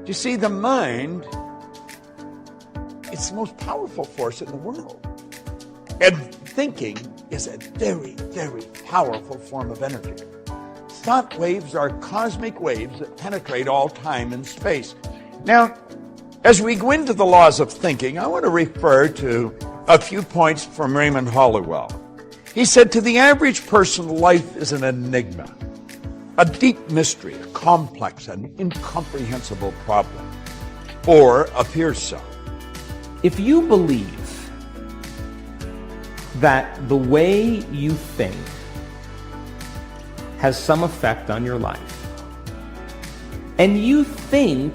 You see, the mind, it's the most powerful force in the world. And thinking is a very, very powerful form of energy. Thought waves are cosmic waves that penetrate all time and space. Now, as we go into the laws of thinking, I want to refer to a few points from Raymond Halliwell. He said, to the average person, life is an enigma, a deep mystery, a complex and incomprehensible problem, or appears so. If you believe that the way you think has some effect on your life, and you think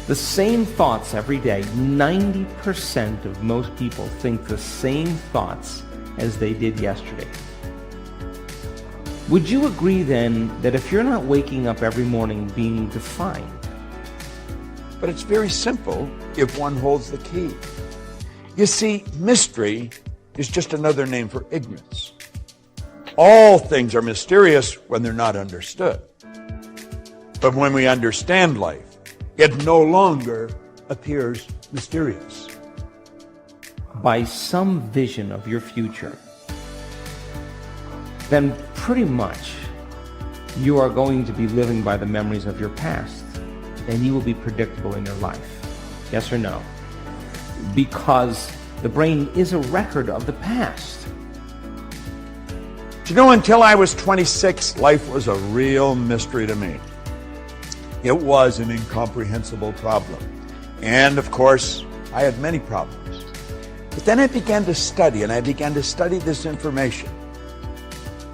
the same thoughts every day, 90% of most people think the same thoughts as they did yesterday. Would you agree then that if you're not waking up every morning being defined? But it's very simple if one holds the key. You see, mystery is just another name for ignorance. All things are mysterious when they're not understood. But when we understand life, it no longer appears mysterious. By some vision of your future, then pretty much you are going to be living by the memories of your past, and you will be predictable in your life. Yes or no? Because the brain is a record of the past. You know, until I was 26, life was a real mystery to me. It was an incomprehensible problem. And of course, I had many problems. But then I began to study, and I began to study this information.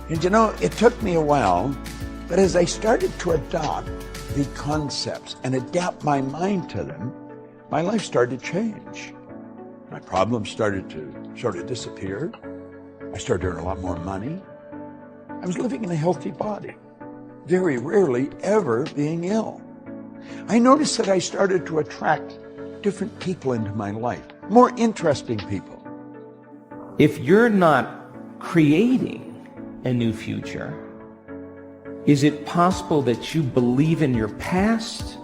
And you know, it took me a while, but as I started to adopt the concepts and adapt my mind to them, my life started to change. My problems started to sort of disappear. I started to earn a lot more money. I was living in a healthy body, very rarely ever being ill. I noticed that I started to attract different people into my life, more interesting people. If you're not creating a new future, is it possible that you believe in your past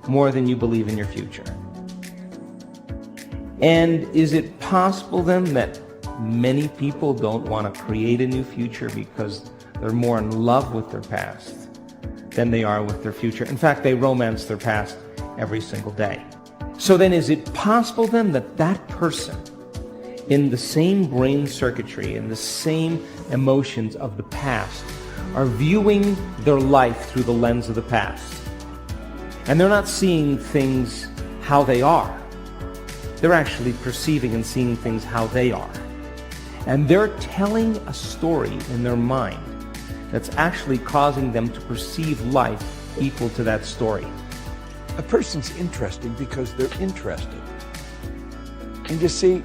more than you believe in your future? And is it possible then that many people don't want to create a new future because they're more in love with their past than they are with their future? In fact, they romance their past every single day. So then is it possible then that that person in the same brain circuitry, in the same emotions of the past, are viewing their life through the lens of the past? And they're not seeing things how they are. They're actually perceiving and seeing things how they are. And they're telling a story in their mind that's actually causing them to perceive life equal to that story. A person's interesting because they're interested. And you see,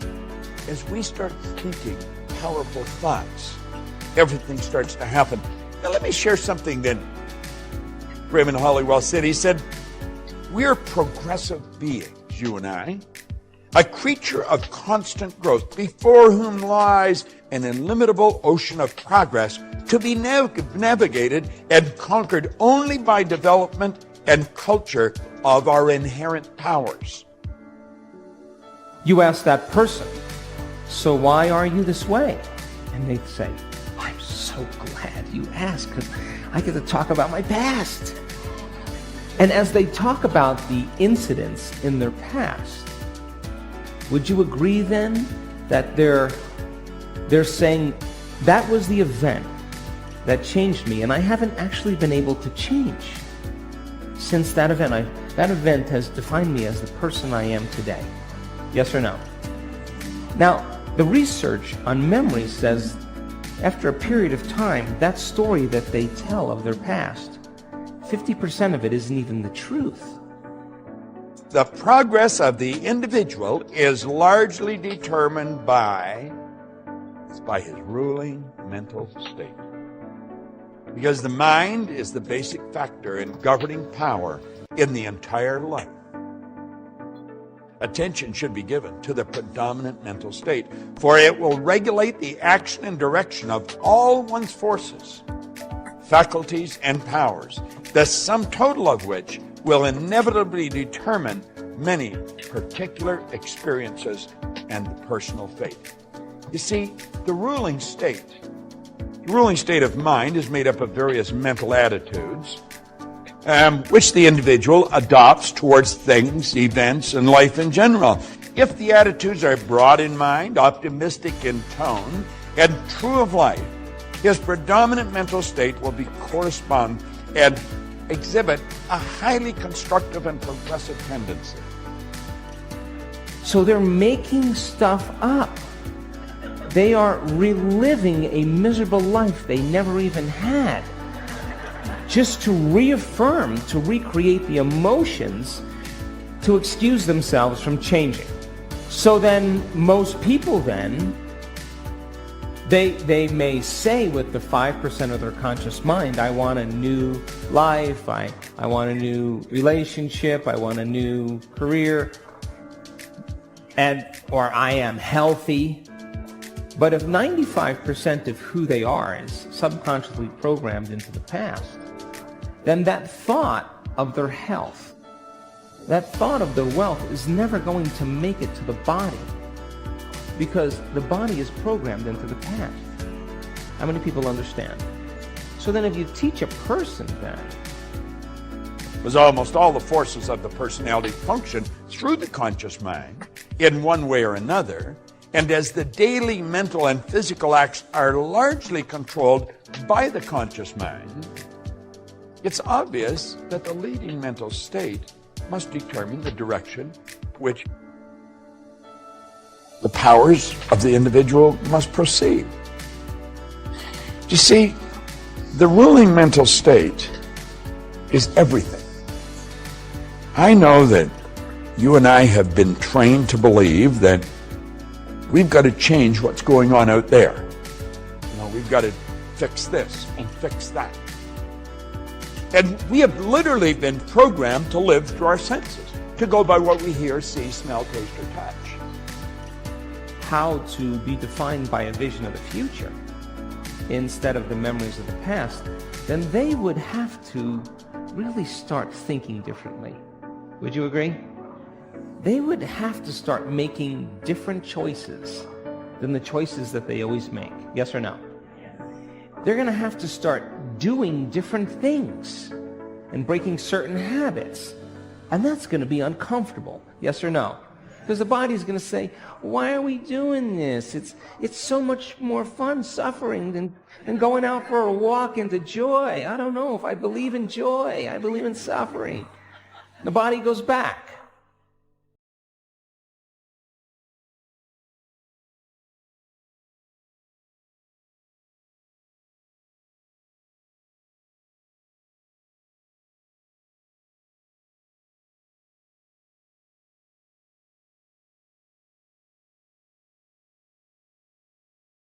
as we start thinking powerful thoughts, everything starts to happen. Now let me share something that Raymond Halliwell said. He said, we're progressive beings, you and I, a creature of constant growth, before whom lies an illimitable ocean of progress to be navigated and conquered only by development and culture of our inherent powers. You ask that person, so why are you this way? And they say, I'm so glad you asked, because I get to talk about my past. And as they talk about the incidents in their past, would you agree then that they're saying that was the event that changed me, and I haven't actually been able to change since that event? That event has defined me as the person I am today. Yes or no? Now, the research on memory says after a period of time, that story that they tell of their past, 50% of it isn't even the truth. The progress of the individual is largely determined by his ruling mental state. Because the mind is the basic factor in governing power in the entire life. Attention should be given to the predominant mental state, for it will regulate the action and direction of all one's forces, faculties, and powers, the sum total of which will inevitably determine many particular experiences and personal fate. You see, the ruling state of mind is made up of various mental attitudes, which the individual adopts towards things, events, and life in general. If the attitudes are broad in mind, optimistic in tone, and true of life, his predominant mental state will correspond and exhibit a highly constructive and progressive tendency. So they're making stuff up. They are reliving a miserable life they never even had, just to reaffirm, to recreate the emotions, to excuse themselves from changing. So then most people then, they may say with the 5% of their conscious mind, I want a new life, I want a new relationship, I want a new career, or I am healthy. But if 95% of who they are is subconsciously programmed into the past, then that thought of their health, that thought of their wealth is never going to make it to the body, because the body is programmed into the past. How many people understand? So then if you teach a person that, because almost all the forces of the personality function through the conscious mind in one way or another, and as the daily mental and physical acts are largely controlled by the conscious mind, it's obvious that the leading mental state must determine the direction which the powers of the individual must proceed. You see, the ruling mental state is everything. I know that you and I have been trained to believe that we've got to change what's going on out there. We've got to fix this and fix that. And we have literally been programmed to live through our senses, to go by what we hear, see, smell, taste, or touch. how to be defined by a vision of the future instead of the memories of the past, then they would have to really start thinking differently. Would you agree? They would have to start making different choices than the choices that they always make. Yes or no? They're going to have to start doing different things and breaking certain habits. And that's going to be uncomfortable. Yes or no? Because the body's going to say, why are we doing this? It's so much more fun suffering than going out for a walk into joy. I don't know if I believe in joy. I believe in suffering. The body goes back.